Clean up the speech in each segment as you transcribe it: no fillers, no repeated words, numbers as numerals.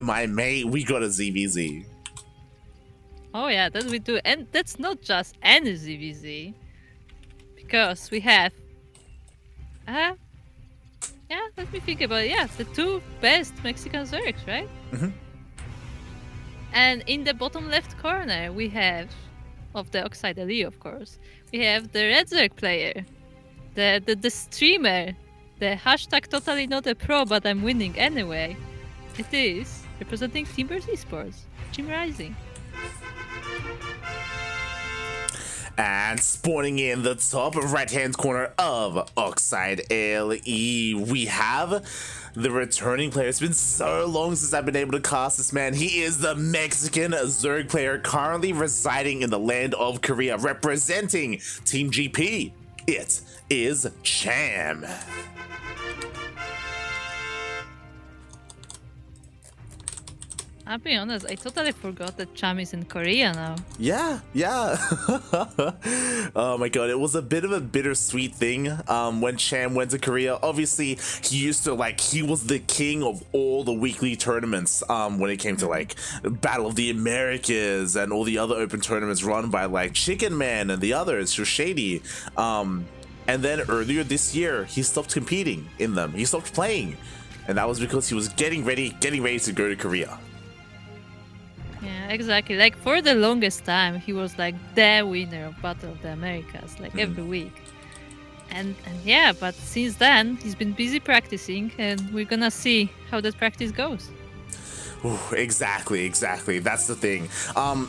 my mate, we got a ZVZ. Oh yeah, that we do. And that's not just any ZVZ. Because we have... yeah, let me think about it. Yeah, the two best Mexican Zergs, right? Mm-hmm. And in the bottom left corner, we have, of the Oxide Ali, of course, we have the Red Zerg player, the streamer, the hashtag totally not a pro, but I'm winning anyway. It is representing Timbers Esports, JimRising. And spawning in the top right-hand corner of Oxide LE, we have the returning player. It's been so long since I've been able to cast this man. He is the Mexican Zerg player currently residing in the land of Korea, representing Team GP. It is Cham. I'll be honest, I totally forgot that Cham is in Korea now. Yeah. Oh my god, it was a bit of a bittersweet thing when Cham went to Korea. Obviously, he used to, like, he was the king of all the weekly tournaments when it came to, like, Battle of the Americas and all the other open tournaments run by, like, Chicken Man and the others, Shady. And then earlier this year, he stopped competing in them. He stopped playing. And that was because he was getting ready to go to Korea. Yeah, exactly. Like, for the longest time, he was like the winner of Battle of the Americas, like every week. And yeah, but since then, he's been busy practicing, and we're gonna see how that practice goes. Ooh, exactly. That's the thing.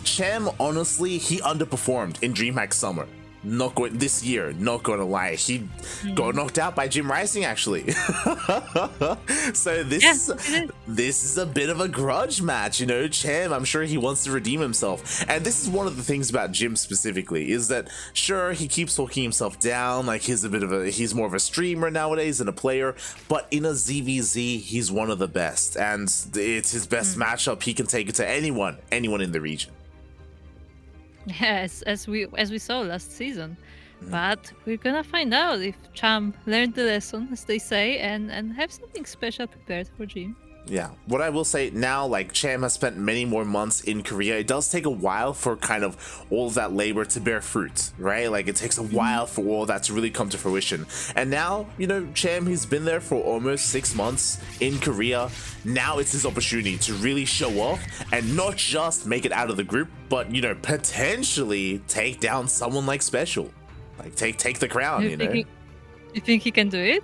Cham, honestly, he underperformed in DreamHack Summer. Not gonna lie, he got knocked out by JimRising actually. So this is a bit of a grudge match, you know. Cham, I'm sure he wants to redeem himself, and this is one of the things about Jim specifically, is that sure, he keeps talking himself down, like he's more of a streamer nowadays than a player, but in a ZVZ he's one of the best, and it's his best matchup. He can take it to anyone in the region. Yes, as we saw last season. But we're gonna find out if Cham learned the lesson, as they say, and have something special prepared for Jim. Yeah, what I will say now, like, Cham has spent many more months in Korea. It does take a while for kind of all of that labor to bear fruit, right? Like, it takes a while for all that to really come to fruition. And now, you know, Cham, he's been there for almost 6 months in Korea. Now it's his opportunity to really show off and not just make it out of the group, but, you know, potentially take down someone like Special. Like, take the crown, you know? You think he can do it?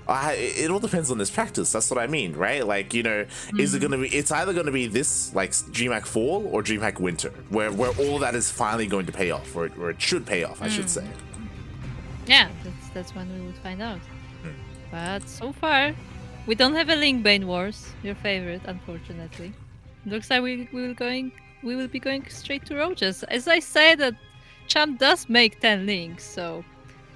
It all depends on this practice. That's what I mean, right? Like, you know, is it gonna be? It's either gonna be this, like, DreamHack Fall or DreamHack Winter, where all that is finally going to pay off, or it should pay off, I should say. Yeah, that's when we would find out. But so far, we don't have a Link Bane Wars, your favorite, unfortunately. Looks like we will be going straight to Roaches. As I said, that Cham does make 10 links, so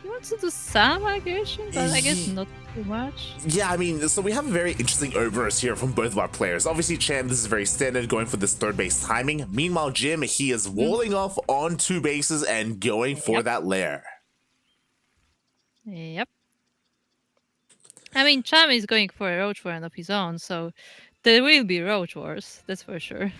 he wants to do some aggression, but I guess not too much. Yeah, I mean, so we have a very interesting overus here from both of our players. Obviously, Cham, this is very standard, going for this third base timing. Meanwhile, Jim, he is walling off on 2 bases and going for that lair. Yep. I mean, Cham is going for a Roach Warren of his own, so there will be Roach Wars, that's for sure.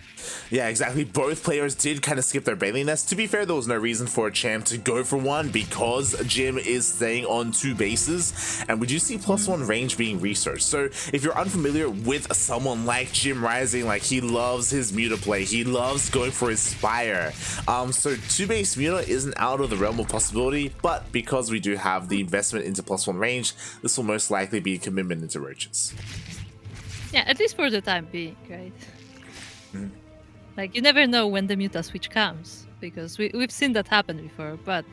Yeah, exactly. Both players did kind of skip their Bailey nest. To be fair, there was no reason for Cham to go for one because Jim is staying on 2 bases, and we do see +1 range being researched. So if you're unfamiliar with someone like JimRising, like, he loves his Muta play, he loves going for his Spire. So 2 base Muta isn't out of the realm of possibility, but because we do have the investment into +1 range, this will most likely be a commitment into Roaches. Yeah, at least for the time being, right? Like, you never know when the Muta switch comes, because we've seen that happen before, but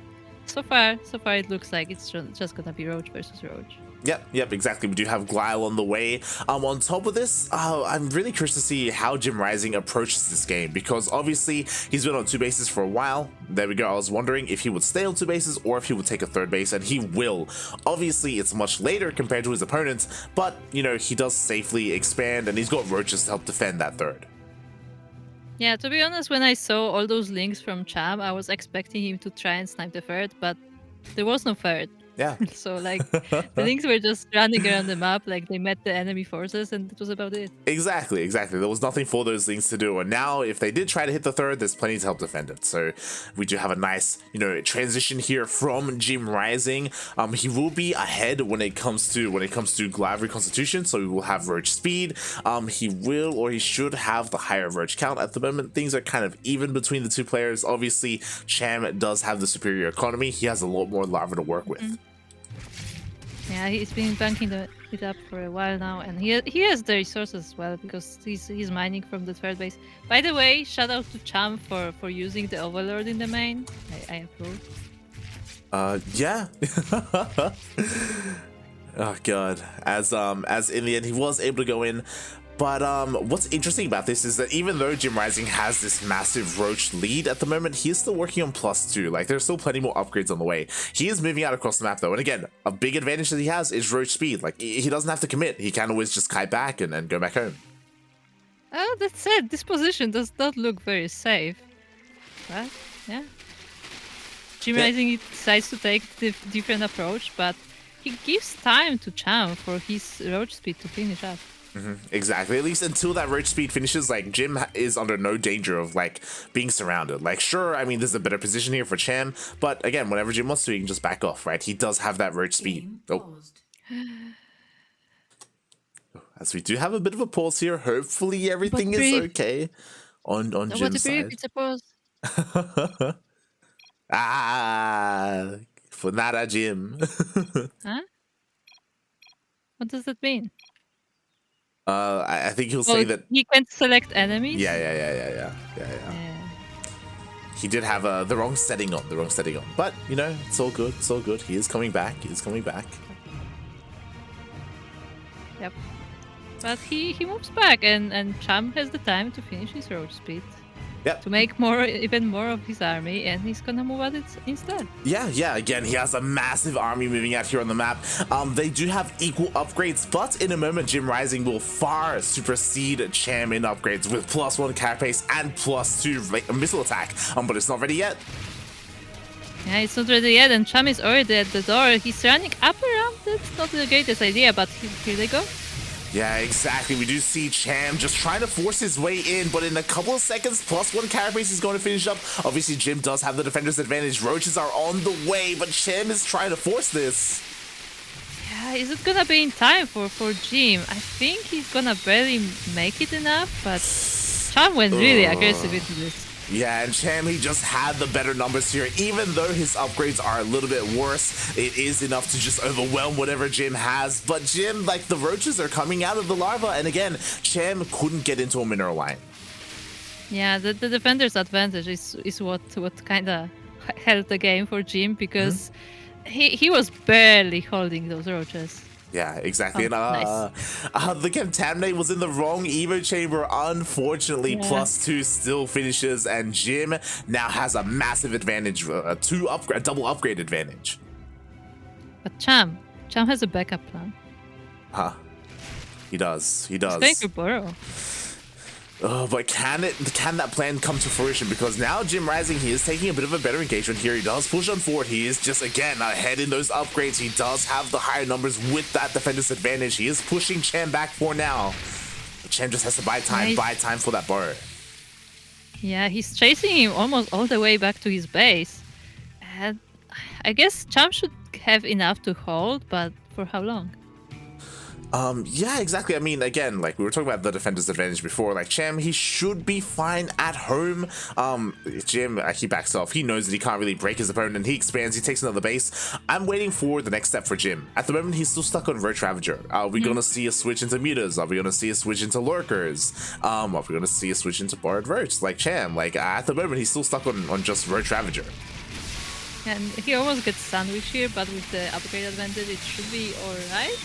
so far it looks like it's just gonna be Roach versus Roach. Yep, exactly. We do have Glyle on the way. On top of this, I'm really curious to see how JimRising approaches this game, because obviously he's been on 2 bases for a while. There we go. I was wondering if he would stay on 2 bases or if he would take a 3rd base, and he will. Obviously, it's much later compared to his opponents, but, you know, he does safely expand, and he's got Roaches to help defend that 3rd. Yeah, to be honest, when I saw all those links from Cham, I was expecting him to try and snipe the 3rd, but there was no 3rd. Yeah. So like the Lynx were just running around the map, like they met the enemy forces, and that was about it. Exactly. There was nothing for those Lynx to do. And now if they did try to hit the third, there's plenty to help defend it. So we do have a nice, transition here from JimRising. He will be ahead when it comes to Glaive Reconstitution, so we will have Roach speed. He should have the higher Roach count. At the moment, things are kind of even between the two players. Obviously, Cham does have the superior economy. He has a lot more lava to work with. Yeah, he's been banking it up for a while now, and he has the resources as well because he's mining from the third base. By the way, shout out to Cham for using the Overlord in the main. I approve. Yeah. Oh god. As in the end he was able to go in. But what's interesting about this is that even though JimRising has this massive Roach lead at the moment, he is still working on +2. Like, there's still plenty more upgrades on the way. He is moving out across the map, though. And again, a big advantage that he has is Roach speed. Like, he doesn't have to commit. He can always just kite back and go back home. Oh, that said, this position does not look very safe. But, yeah. JimRising decides to take the different approach, but he gives time to Cham for his Roach speed to finish up. Exactly. At least until that Roach speed finishes, like, Jim is under no danger of, like, being surrounded. Like, sure, I mean, there's a better position here for Cham, but again, whenever Jim wants to, he can just back off, right? He does have that Roach speed. Oh. As we do have a bit of a pause here, hopefully everything is okay on Jim's side. It's a pause. For nada, Jim. Huh? What does that mean? I think he'll say that he can't select enemies. Yeah. He did have the wrong setting on, But it's all good. He is coming back. Yep. But he moves back, and Cham has the time to finish his Roach speed. Yep. To make even more of his army, and he's gonna move out instead. Yeah. Again, he has a massive army moving out here on the map. They do have equal upgrades, but in a moment, JimRising will far supersede Cham in upgrades with +1 carapace and +2 missile attack. But it's not ready yet. Yeah, it's not ready yet, and Cham is already at the door. He's running up around. That's not the greatest idea, but here they go. Yeah, exactly. We do see Cham just trying to force his way in, but in a couple of seconds, +1 carapace is going to finish up. Obviously, Jim does have the defender's advantage. Roaches are on the way, but Cham is trying to force this. Yeah, is it gonna be in time for Jim? I think he's gonna barely make it enough, but Cham went really aggressive into this. Yeah, and Cham, he just had the better numbers here. Even though his upgrades are a little bit worse, it is enough to just overwhelm whatever Jim has. But Jim, like, the Roaches are coming out of the larva, and again, Cham couldn't get into a mineral line. Yeah, the defender's advantage is what kind of held the game for Jim, because he was barely holding those Roaches. Yeah, exactly. Oh, and the Contaminate was in the wrong Evo chamber. Unfortunately, +2 still finishes, and Jim now has a massive advantage, a double upgrade advantage. But Cham has a backup plan. He does. He's going to burrow. But can that plan come to fruition? Because now JimRising, he is taking a bit of a better engagement here. He does push on forward. He is just, again, ahead in those upgrades. He does have the higher numbers with that defender's advantage. He is pushing Cham back for now. But Cham just has to buy time for that burrow. Yeah, he's chasing him almost all the way back to his base. And I guess Cham should have enough to hold, but for how long? Yeah, exactly. I mean, again, like, we were talking about the defender's advantage before. Like, Cham, he should be fine at home. Jim, he backs off. He knows that he can't really break his opponent, and he expands. He takes another base. I'm waiting for the next step for Jim. At the moment, he's still stuck on Roach Ravager. Are we gonna see a switch into mutas? Are we gonna see a switch into lurkers? Are we gonna see a switch into borrowed Roach like Cham? Like, at the moment, he's still stuck on just Roach Ravager. And he almost gets sandwiched here, but with the upgrade advantage, it should be alright.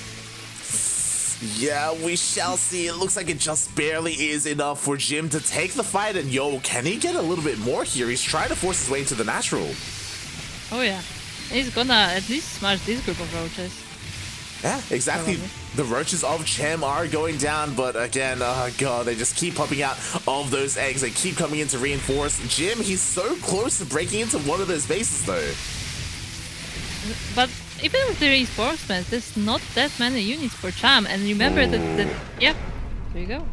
Yeah, we shall see. It looks like it just barely is enough for Jim to take the fight, and can he get a little bit more here? He's trying to force his way into the natural. Oh yeah, he's gonna at least smash this group of Roaches. Yeah, exactly. Probably. The Roaches of Cham are going down, but again, oh god, they just keep popping out of those eggs. They keep coming in to reinforce. Jim, he's so close to breaking into one of those bases, though. But even with the reinforcements, there's not that many units for Cham. And remember that yeah, there you go.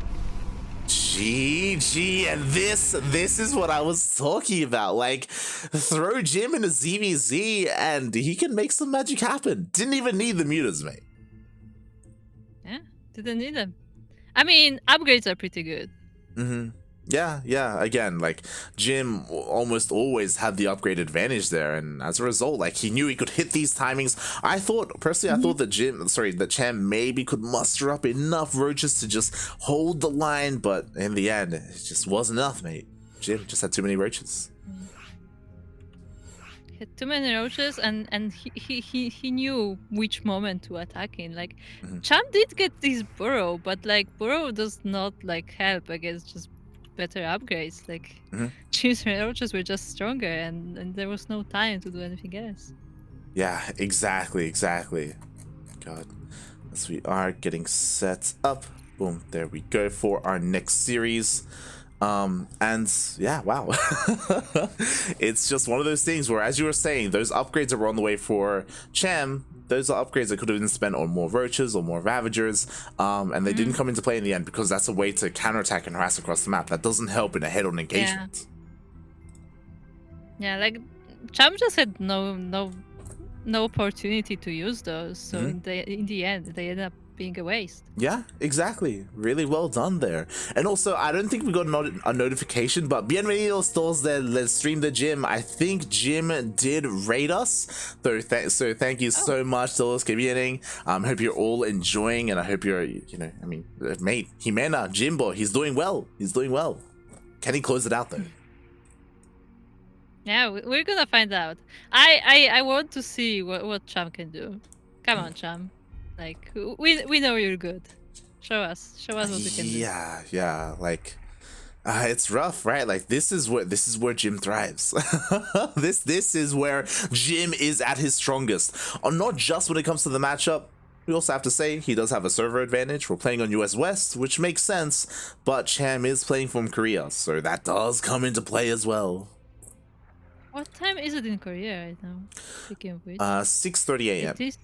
GG, and this is what I was talking about. Like, throw Jim in a ZVZ and he can make some magic happen. Didn't even need the mutas, mate. Yeah, didn't need them. I mean, upgrades are pretty good. Yeah. Again, like, Jim almost always had the upgrade advantage there, and as a result, like, he knew he could hit these timings. I thought that Cham maybe could muster up enough roaches to just hold the line, but in the end, it just wasn't enough, mate. Jim just had too many roaches. He had too many roaches, and he knew which moment to attack in. Like, Cham did get this burrow, but like burrow does not like help against just better upgrades. Like, Jim's roaches were just stronger, and there was no time to do anything else. Yeah, exactly. God, as we are getting set up. Boom, there we go for our next series. And yeah, wow. It's just one of those things where, as you were saying, those upgrades that were on the way for Cham, those are upgrades that could have been spent on more roaches or more ravagers, and they didn't come into play in the end because that's a way to counterattack and harass across the map. That doesn't help in a head-on engagement. Yeah, like Cham just had no opportunity to use those, so in the end they ended up being a waste. Yeah, exactly. Really well done there. And also, I don't think we got a notification, but bienvenidos todos del stream de Jim. I think Jim did raid us. So thank you so much, todos que vienen. Hope you're all enjoying, and I hope you're, mate, Jimena, Jimbo, he's doing well. Can he close it out though? Yeah, we're gonna find out. I want to see what Cham can do. Come on, Cham. Like, we know you're good. Show us what you can do. Yeah. Like, it's rough, right? Like, this is where Jim thrives. This is where Jim is at his strongest. Not just when it comes to the matchup. We also have to say he does have a server advantage. We're playing on US West, which makes sense. But Cham is playing from Korea, so that does come into play as well. What time is it in Korea right now? Speaking of which, 6:30 a.m. It is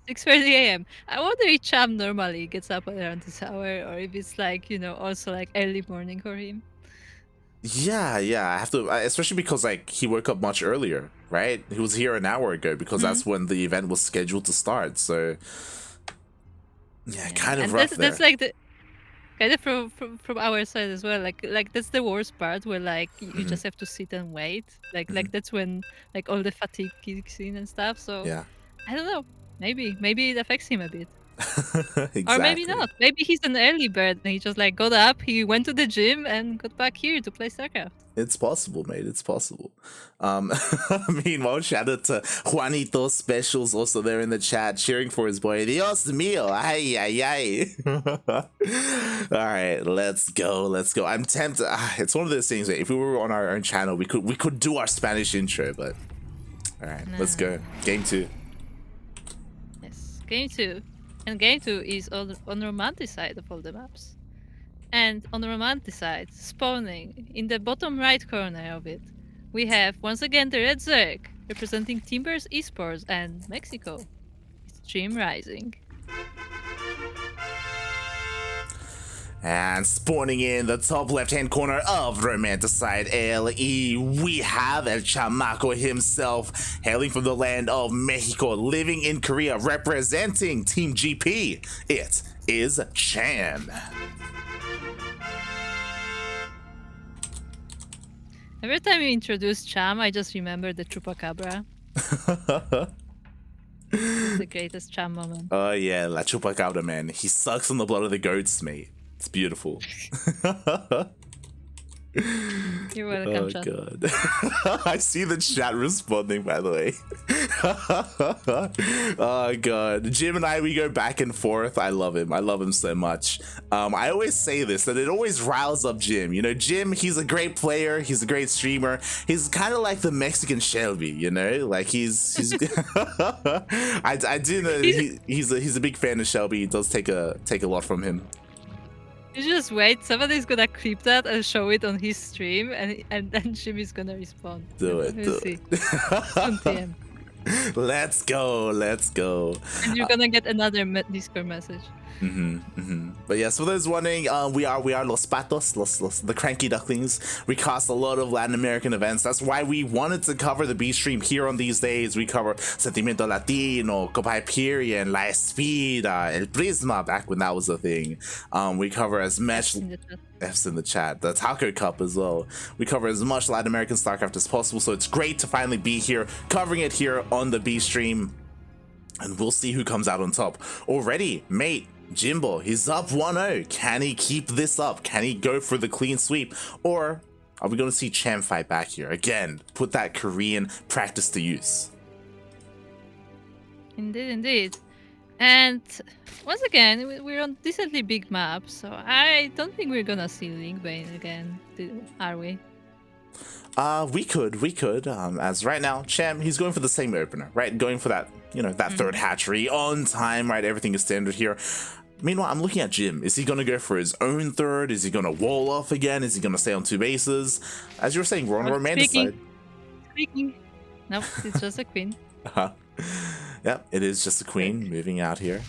6:30 a.m. I wonder if Cham normally gets up around this hour, or if it's like, also like early morning for him. Yeah, I have to, especially because like he woke up much earlier, right? He was here an hour ago because that's when the event was scheduled to start. So yeah, kind of rough there. That's like the kind of from our side as well. Like that's the worst part, where like you just have to sit and wait. Like that's when like all the fatigue kicks in and stuff. So yeah, I don't know. Maybe it affects him a bit. Exactly. Or maybe not. Maybe he's an early bird and he just like got up, he went to the gym and got back here to play StarCraft. It's possible, mate. It's possible. Meanwhile, shout out to Juanito Specials also there in the chat, cheering for his boy. Dios mío. Ay. All right, let's go. I'm tempted. It's one of those things, if we were on our own channel, we could do our Spanish intro, but all right, let's go. Game 2. Game 2. And Game 2 is on the romantic side of all the maps. And on the romantic side, spawning in the bottom right corner of it, we have once again the Red Zerg, representing Timbers Esports and Mexico. It's JimRising. And spawning in the top left-hand corner of Romanticide LE, we have El Chamaco himself, hailing from the land of Mexico, living in Korea, representing Team GP. It is Cham. Every time you introduce Cham, I just remember the Chupacabra. It's the greatest Cham moment. Oh yeah, La Chupacabra, man. He sucks on the blood of the goats, mate. It's beautiful. You're welcome, Cham. God. I see the chat responding, by the way. Oh god. Jim and we go back and forth. I love him so much. I always say this, that it always riles up Jim. Jim, he's a great player, he's a great streamer. He's kind of like the Mexican Shelby, like he's I do know he's a big fan of Shelby. He does take a lot from him. You just wait, somebody's gonna clip that and show it on his stream, and then Jim is gonna respond. Do it. We'll see. It's on TM. Let's go. Let's go. And you're gonna get another Discord message. But yes, for those wondering, we are Los Patos, the Cranky Ducklings. We cast a lot of Latin American events. That's why we wanted to cover the B stream here on these days. We cover Sentimiento Latino, Copa Hyperion, La Espida, El Prisma, back when that was a thing. We cover as much F's in the chat, the Taco Cup as well. We cover as much Latin American StarCraft as possible, so it's great to finally be here, covering it here on the B stream. And we'll see who comes out on top. Already, mate, Jimbo, he's up 1-0. Can he keep this up? Can he go for the clean sweep? Or are we going to see Cham fight back here? Again, put that Korean practice to use. Indeed. And once again, we're on decently big maps, so I don't think we're gonna see Linkbane again, are we? We could. As right now, Cham, he's going for the same opener, right? Going for that, that third hatchery on time, right? Everything is standard here. Meanwhile, I'm looking at Jim. Is he going to go for his own third? Is he going to wall off again? Is he going to stay on 2 bases? As you were saying, we're on Romanda's side. Nope, it's just a queen. Yep, it is just a queen moving out here.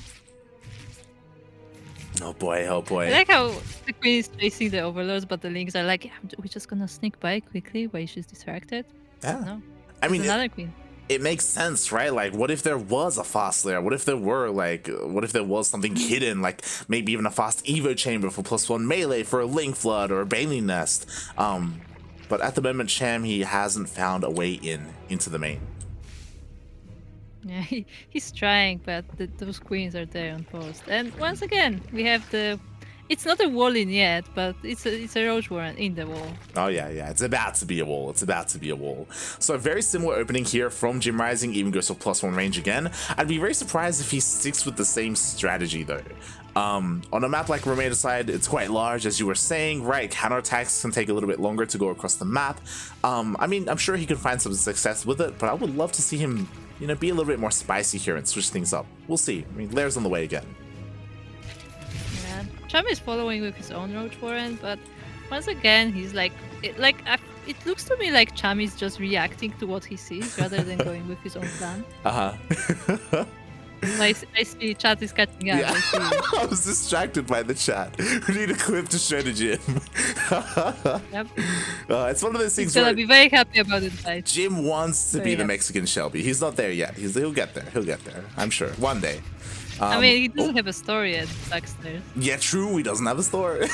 Oh boy. I like how the queen is chasing the overlords, but the links are like, yeah, we're just going to sneak by quickly while she's distracted. Yeah. No, I mean, another queen. It makes sense, right? Like, what if there was a fast layer? What if there was something hidden, like maybe even a fast Evo chamber for +1 melee for a Link Flood or a Bailey Nest? But at the moment, Cham, he hasn't found a way into the main. Yeah, he's trying, but those queens are there on post. And once again, we have it's not a wall in yet, but it's a Roach Warren in the wall. Oh yeah, it's about to be a wall. So a very similar opening here from JimRising, even goes for +1 range again. I'd be very surprised if he sticks with the same strategy though. On a map like Romanda's side, it's quite large, as you were saying, right? Counterattacks can take a little bit longer to go across the map. I mean, I'm sure he can find some success with it, but I would love to see him, be a little bit more spicy here and switch things up. We'll see. I mean, Lair's on the way again. Yeah, Cham is following with his own Roach Warren, but once again, he's like, it looks to me like Cham is just reacting to what he sees rather than going with his own plan. I see chat is catching up. Yeah. I was distracted by the chat. We need a clip to show to Jim. Yep. It's one of those things He's gonna where be very happy about it, guys. Jim wants to be the Mexican Shelby. He's not there yet. He'll get there. I'm sure. One day. I mean, he doesn't have a story yet, Baxter. Yeah, true. He doesn't have a story.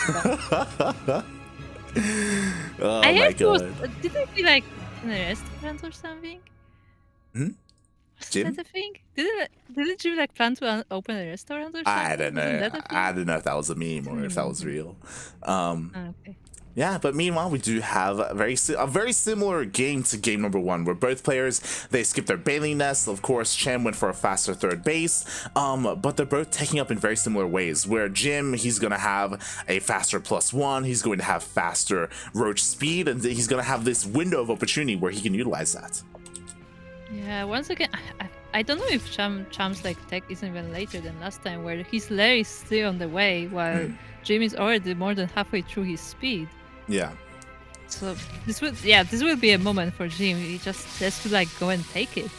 Oh I my god. Did I be like in a restaurant or something? Jim? Is that a thing? Didn't you like plan to open a restaurant or something? I don't know. I don't know if that was a meme or if that was real. Okay. Yeah, but meanwhile, we do have a very similar game to game number 1, where both players, they skip their Bailey Nest. Of course, Cham went for a faster third base, but they're both taking up in very similar ways, where Jim, he's going to have a faster +1, he's going to have faster Roach speed, and he's going to have this window of opportunity where he can utilize that. Yeah, once again, I don't know if Cham's like tech isn't even later than last time, where his lair is still on the way, while Jim is already more than halfway through his speed. Yeah. So this will be a moment for Jim. He just has to like go and take it.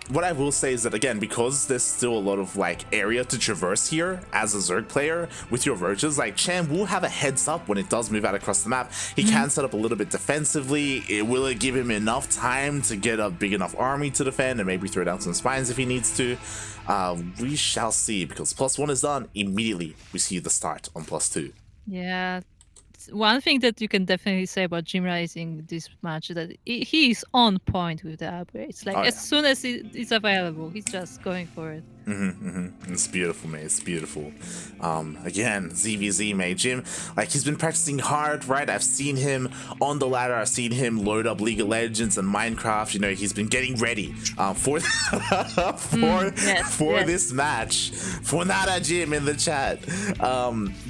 What I will say is that, again, because there's still a lot of like area to traverse here as a Zerg player with your roaches, like Cham will have a heads up when it does move out across the map. He can set up a little bit defensively. Will it give him enough time to get a big enough army to defend and maybe throw down some spines if he needs to? We shall see, because +1 is done. Immediately we see the start on +2. Yeah. One thing that you can definitely say about JimRising this match is that he is on point with the upgrades. Like, as soon as it's available, he's just going for it. It's beautiful, mate. It's beautiful. Again, ZVZ, mate. Jim, like, he's been practicing hard, right? I've seen him on the ladder. I've seen him load up League of Legends and Minecraft. He's been getting ready for this match. For Nada Jim in the chat.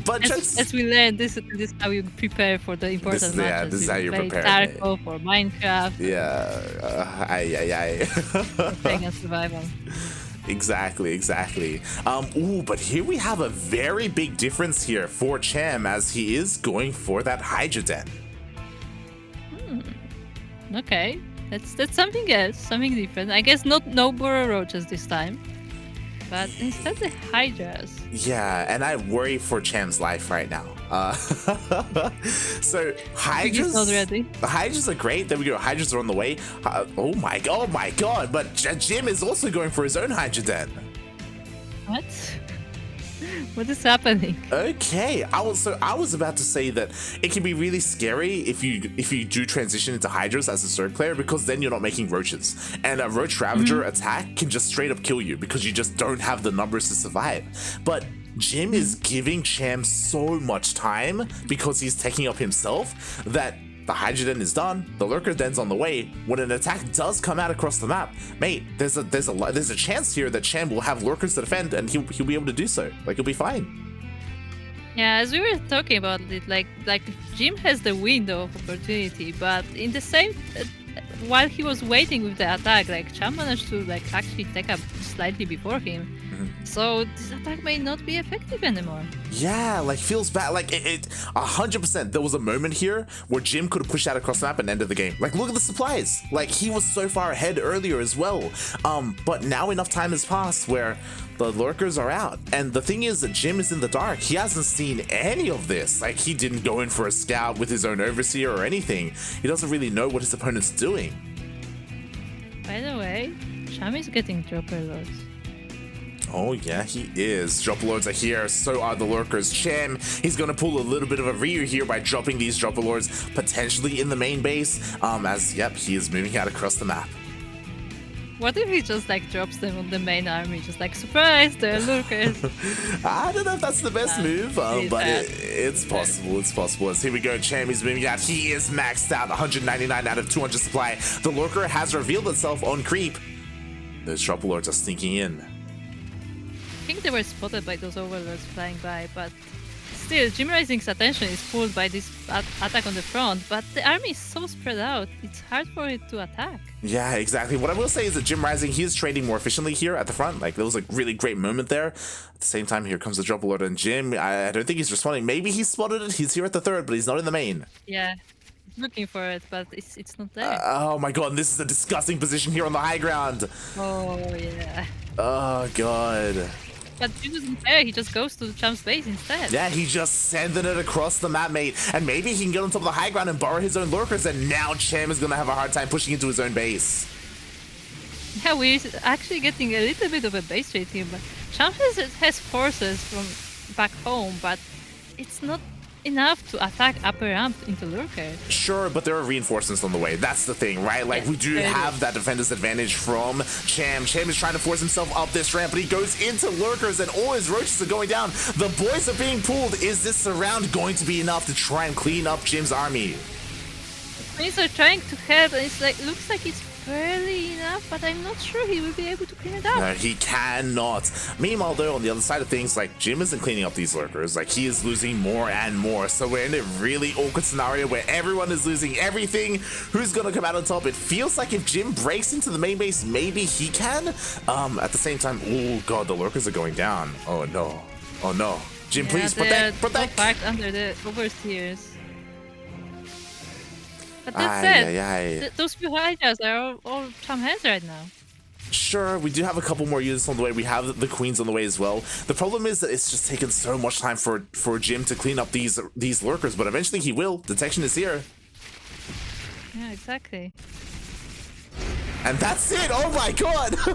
But as we learned, this is how you prepare for the important matches. Yeah, this is how you prepare. StarCraft for Minecraft. Yeah. Playing a survival. Exactly. But here we have a very big difference here for Cham, as he is going for that Hydra Den. Okay. That's something else, something different. I guess no burrow roaches this time, but instead the hydras. Yeah, and I worry for Cham's life right now. So He's not hydras, ready. hydras are great. There we go. Hydras are on the way. Oh my god! But Jim is also going for his own hydra den. What? What is happening? Okay, I was about to say that it can be really scary if you do transition into hydras as a third player, because then you're not making roaches, and a roach ravager attack can just straight up kill you because you just don't have the numbers to survive. But Jim is giving Cham so much time because he's taking up himself that the hydra den is done, the lurker den's on the way. When an attack does come out across the map, mate, there's a chance here that Cham will have lurkers to defend, and he'll be able to do so. Like, he'll be fine. Yeah, as we were talking about it, like Jim has the window of opportunity, but in the same, while he was waiting with the attack, like Cham managed to like actually take up slightly before him. So this attack may not be effective anymore. Yeah, like feels bad. Like it 100%. There was a moment here where Jim could have pushed out across the map and ended the game. Like, look at the supplies. Like, he was so far ahead earlier as well. But now enough time has passed where the lurkers are out. And the thing is that Jim is in the dark. He hasn't seen any of this. Like, he didn't go in for a scout with his own overseer or anything. He doesn't really know what his opponent's doing. By the way, Cham is getting dropper lords. Oh yeah, he is. Dropper lords are here, so are the lurkers. Cham, he's gonna pull a little bit of a Ryu here by dropping these dropper lords potentially in the main base. He is moving out across the map. What if he just like drops them on the main army, just like surprise, they're lurkers? I don't know if that's the best move, but it's possible. It's possible. Here we go. Cham is moving out. He is maxed out, 199 out of 200 supply. The lurker has revealed itself on creep. Those dropper lords are sneaking in. I think they were spotted by those overlords flying by, but still, JimRising's attention is pulled by this attack on the front, but the army is so spread out, it's hard for it to attack. Yeah, exactly. What I will say is that JimRising, he is trading more efficiently here at the front. Like, there was a really great moment there. At the same time, here comes the dropper lord, and Jim, I don't think he's responding. Maybe he spotted it. He's here at the third, but he's not in the main. Yeah, he's looking for it, but it's not there. Oh my god, this is a disgusting position here on the high ground. Oh, yeah. Oh god. But Jim doesn't care, he just goes to Cham's base instead. Yeah, he's just sending it across the map, mate. And maybe he can get on top of the high ground and borrow his own lurkers, and now Cham is gonna have a hard time pushing into his own base. Yeah, we're actually getting a little bit of a base trade here, but Cham has forces from back home, but it's not enough to attack upper ramp into lurkers. Sure, but there are reinforcements on the way. That's the thing, right? Like, yes, we do have that defender's advantage from Cham. Cham is trying to force himself up this ramp, but he goes into lurkers, and all his roaches are going down. The boys are being pulled. Is this surround going to be enough to try and clean up Jim's army? Queens are trying to help, and it's like looks like it's barely enough, but I'm not sure he will be able to clean it up. No, he cannot. Meanwhile, though, on the other side of things, like, Jim isn't cleaning up these lurkers. Like, he is losing more and more. So we're in a really awkward scenario where everyone is losing everything. Who's gonna come out on top? It feels like if Jim breaks into the main base, maybe he can. At the same time, oh god, the lurkers are going down. Oh no. Oh no. Jim, please protect. Parked under the overseers. But that said, those few hydras are all Cham has right now. Sure, we do have a couple more units on the way. We have the queens on the way as well. The problem is that it's just taken so much time for Jim to clean up these lurkers, but eventually he will. Detection is here. Yeah, exactly. And that's it! Oh my god!